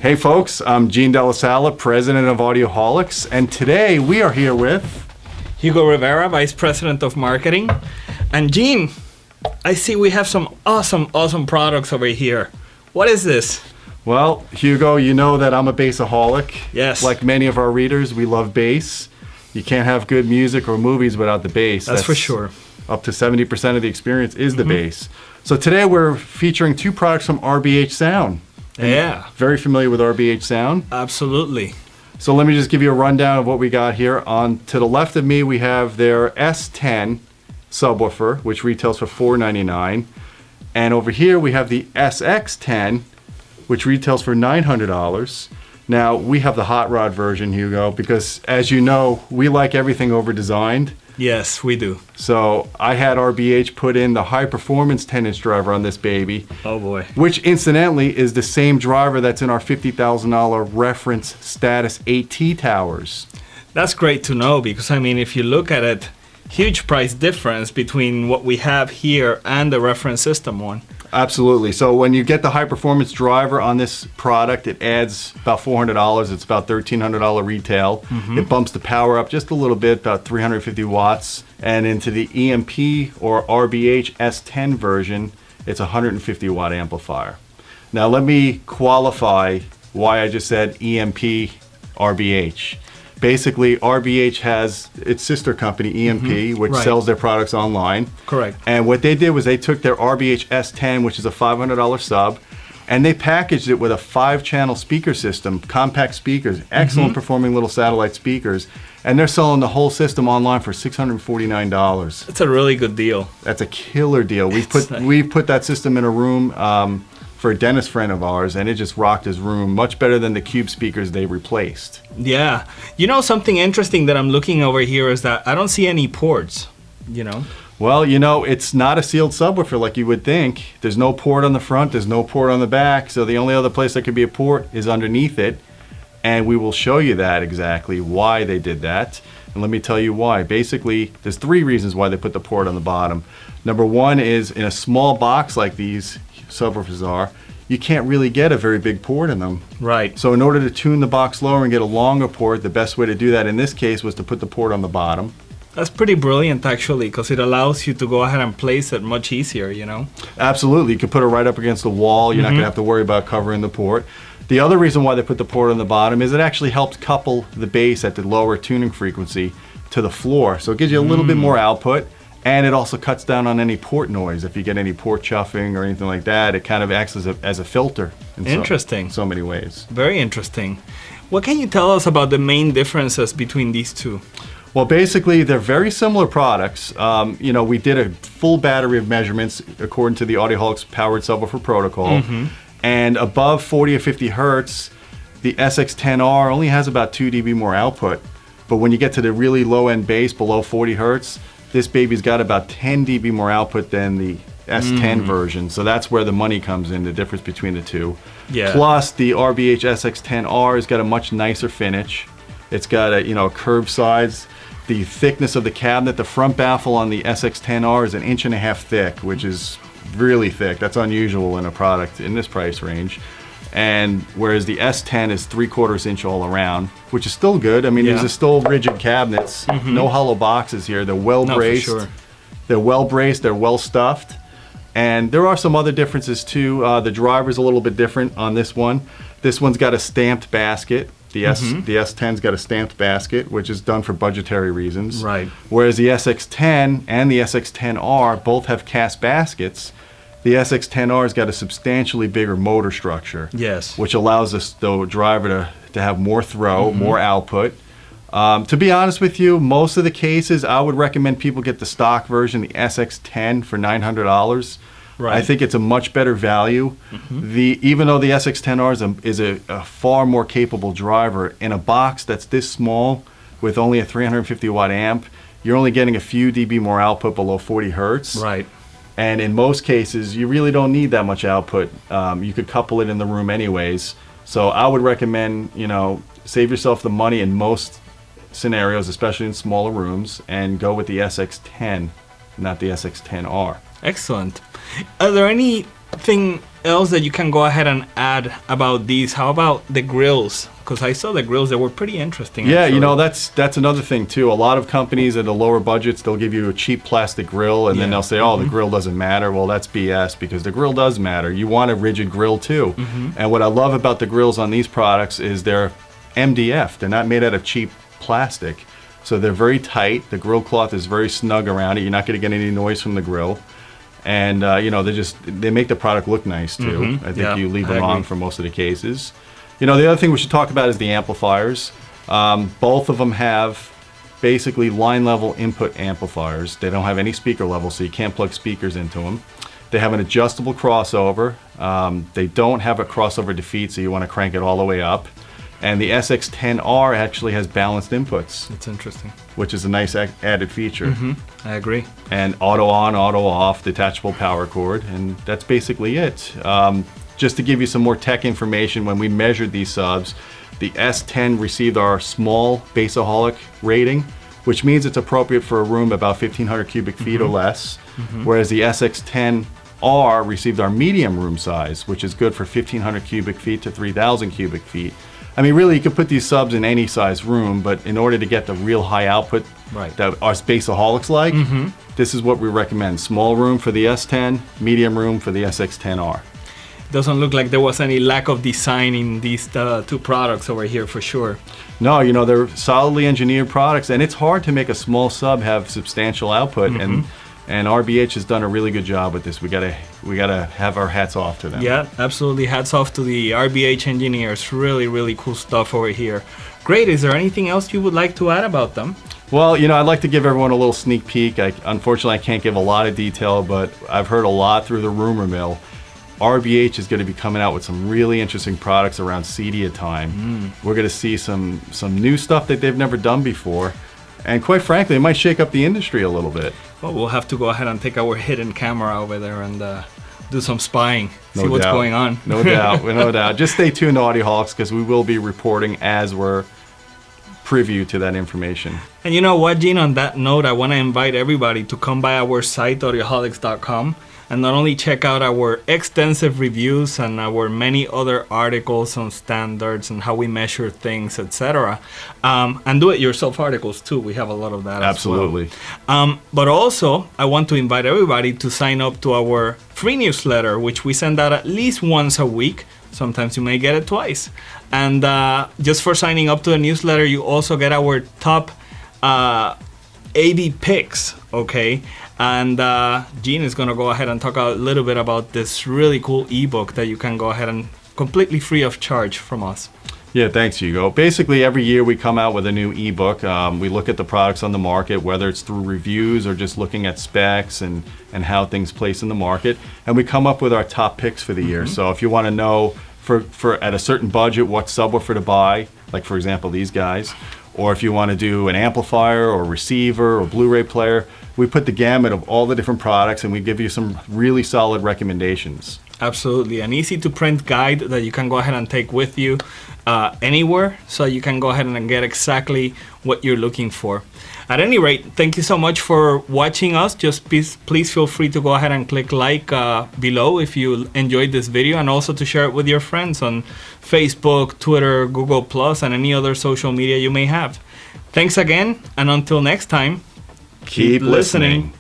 Hey folks, I'm Gene Della Sala, president of Audioholics, and today we are here with Hugo Rivera, Vice President of Marketing. And Gene, I see we have some awesome products over here. What is this? Well, Hugo, you know that I'm a bassaholic. Yes. Like many of our readers, we love bass. You can't have good music or movies without the bass. That's for sure. Up to 70% of the experience is the bass. So today we're featuring two products from RBH Sound. Yeah. Very familiar with RBH Sound. Absolutely. So let me just give you a rundown of what we got here. On to the left of me, we have their S-10 subwoofer, which retails for $499. And over here, we have the SX-10, which retails for $900. Now, we have the hot rod version, Hugo, because as you know, we like everything over-designed. Yes, we do. So I had RBH put in the high-performance 10-inch driver on this baby. Oh boy. Which incidentally is the same driver that's in our $50,000 reference status AT towers. That's great to know because, I mean, if you look at it, huge price difference between what we have here and the reference system one. Absolutely. So when you get the high performance driver on this product, it adds about $400. It's about $1,300 retail. It bumps the power up just a little bit, about 350 watts. And into the EMP or RBH S10 version, it's a 150 watt amplifier. Now let me qualify why I just said EMP RBH. Basically, RBH has its sister company, EMP, which sells their products online. Correct. And what they did was they took their RBH S10, which is a $500 sub, and they packaged it with a 5-channel speaker system, compact speakers, excellent performing little satellite speakers, and they're selling the whole system online for $649. That's a really good deal. That's a killer deal. We put that system in a room for a dentist friend of ours, and it just rocked his room much better than the Cube speakers they replaced. Yeah. You know, something interesting that I'm looking over here is that I don't see any ports, you know? Well, you know, it's not a sealed subwoofer like you would think. There's no port on the front, there's no port on the back, so the only other place there could be a port is underneath it, and we will show you that exactly why they did that. And let me tell you why. Basically, there's 3 reasons why they put the port on the bottom. Number 1 is in a small box like these subwoofers are, you can't really get a very big port in them. Right. So in order to tune the box lower and get a longer port, the best way to do that in this case was to put the port on the bottom. That's pretty brilliant actually, because it allows you to go ahead and place it much easier, you know? Absolutely. You can put it right up against the wall. You're not going to have to worry about covering the port. The other reason why they put the port on the bottom is it actually helps couple the bass at the lower tuning frequency to the floor. So it gives you a little bit more output. And it also cuts down on any port noise. If you get any port chuffing or anything like that, it kind of acts as a filter in so many ways. Very interesting. What can you tell us about the main differences between these two? Well, basically, they're very similar products. You know, we did a full battery of measurements according to the Audioholics powered subwoofer protocol. And above 40 or 50 hertz, the SX-10R only has about 2 dB more output. But when you get to the really low-end bass below 40 hertz, this baby's got about 10 dB more output than the S10 version. So that's where the money comes in, the difference between the two. Yeah. Plus, the RBH SX-10R has got a much nicer finish. It's got a curved sides. The thickness of the cabinet, the front baffle on the SX-10R is 1.5 inches thick, which is really thick. That's unusual in a product in this price range. And whereas the S10 is 3/4 inch all around, which is still good. I mean, these are still rigid cabinets, no hollow boxes here. They're well braced. No, for sure. They're well braced. They're well stuffed. And there are some other differences too. The driver's a little bit different on this one. This one's got a stamped basket. The S10's got a stamped basket, which is done for budgetary reasons. Right. Whereas the SX10 and the SX10R both have cast baskets. The SX-10R's got a substantially bigger motor structure. Yes. Which allows the driver to have more throw, more output. To be honest with you, most of the cases, I would recommend people get the stock version, the SX-10 for $900. Right. I think it's a much better value. Even though the SX-10R is a far more capable driver, in a box that's this small with only a 350 watt amp, you're only getting a few dB more output below 40 hertz. Right. And in most cases, you really don't need that much output. You could couple it in the room anyways. So I would recommend, save yourself the money in most scenarios, especially in smaller rooms, and go with the SX-10, not the SX-10R. Excellent. Are there anything else that you can go ahead and add about these? How about the grills? Because I saw the grills that were pretty interesting. Yeah, actually. you know, that's another thing too. A lot of companies at the lower budgets, they'll give you a cheap plastic grill, and then they'll say, oh, the grill doesn't matter. Well, that's BS, because the grill does matter. You want a rigid grill too. And what I love about the grills on these products is they're MDF. They're not made out of cheap plastic. So they're very tight. The grill cloth is very snug around it. You're not going to get any noise from the grill. And, you know, they make the product look nice too. I think you leave them wrong for most of the cases. You know, the other thing we should talk about is the amplifiers. Both of them have basically line level input amplifiers. They don't have any speaker level, so you can't plug speakers into them. They have an adjustable crossover. They don't have a crossover defeat, so you want to crank it all the way up. And the SX-10R actually has balanced inputs. That's interesting. Which is a nice added feature. I agree. And auto on, auto off, detachable power cord, and that's basically it. Just to give you some more tech information, when we measured these subs, the S-10 received our small baseaholic rating, which means it's appropriate for a room about 1,500 cubic feet or less, whereas the SX-10R received our medium room size, which is good for 1,500 cubic feet to 3,000 cubic feet. I mean, really, you could put these subs in any size room, but in order to get the real high output that our baseaholics like, this is what we recommend. Small room for the S-10, medium room for the SX-10R. Doesn't look like there was any lack of design in these two products over here for sure. No, you know, they're solidly engineered products, and it's hard to make a small sub have substantial output, and RBH has done a really good job with this. We gotta have our hats off to them. Yeah, absolutely. Hats off to the RBH engineers. Really, really cool stuff over here. Great. Is there anything else you would like to add about them? Well, you know, I'd like to give everyone a little sneak peek. Unfortunately, I can't give a lot of detail, but I've heard a lot through the rumor mill. RBH is going to be coming out with some really interesting products around CEDIA time. We're going to see some new stuff that they've never done before. And quite frankly, it might shake up the industry a little bit. Well, we'll have to go ahead and take our hidden camera over there and do some spying, see No what's doubt. going on. No doubt, no doubt. Just stay tuned to Audioholics, because we will be reporting as we're privy to that information. And you know what, Gene, on that note, I want to invite everybody to come by our site, audioholics.com, and not only check out our extensive reviews and our many other articles on standards and how we measure things, etc. And do-it-yourself articles too. We have a lot of that. Absolutely. As well. But also, I want to invite everybody to sign up to our free newsletter, which we send out at least once a week. Sometimes you may get it twice. And just for signing up to the newsletter, you also get our top AV picks, okay? And Gene is going to go ahead and talk a little bit about this really cool ebook that you can go ahead and completely free of charge from us. Yeah, thanks, Hugo. Basically, every year we come out with a new ebook. We look at the products on the market, whether it's through reviews or just looking at specs and how things place in the market. And we come up with our top picks for the year. So if you want to know for at a certain budget what subwoofer to buy, like for example these guys, or if you want to do an amplifier or receiver or Blu-ray player, we put the gamut of all the different products and we give you some really solid recommendations. Absolutely. An easy to print guide that you can go ahead and take with you anywhere, so you can go ahead and get exactly what you're looking for. At any rate, thank you so much for watching us. Just please feel free to go ahead and click like below if you enjoyed this video, and also to share it with your friends on Facebook, Twitter, Google+, and any other social media you may have. Thanks again, and until next time, Keep listening.